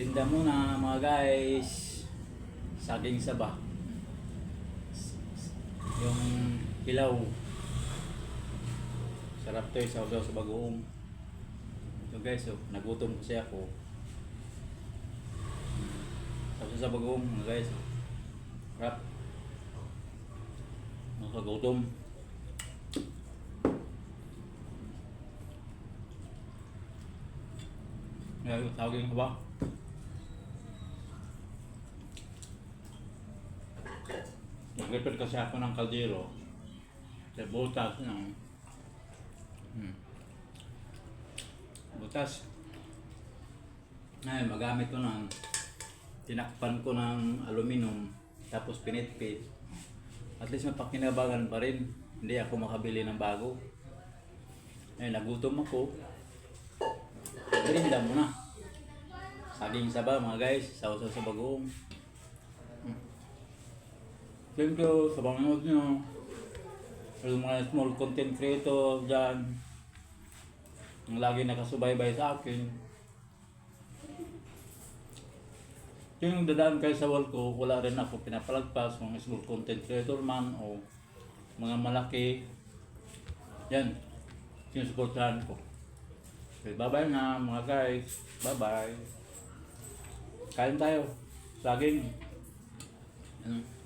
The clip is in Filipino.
Merienda muna mga guys. Saging saba. Yung hilaw. Sarap to eh, saw-saw sa bagoong. So guys, oh, nagutom kasi ako. Saw-saw sa bagoong mga guys. Sarap. Nakagutom. Saging saba. Naglipad kasi ako ng kaldero. Sa butas ng butas. Ay, magamit ko ng tinakpan ko ng aluminum tapos pinitpit. At least mapakinabangan pa rin. Hindi ako makabili ng bago. Ay, nagutom ako. Merienda muna. Saging saba mga guys. Saw-saw sa bagoong. Thank you sa panonood nyo. Yung mga small content creator dyan. Yung lagi nakasubaybay sa akin. Yung dadaan kayo sa wall ko, wala rin ako pinapalagpas. Mga small content creator man o mga malaki. Yan. Sinusuportahan ko. Okay, bye-bye na mga guys. Bye-bye. Kain tayo. Saging. Ano?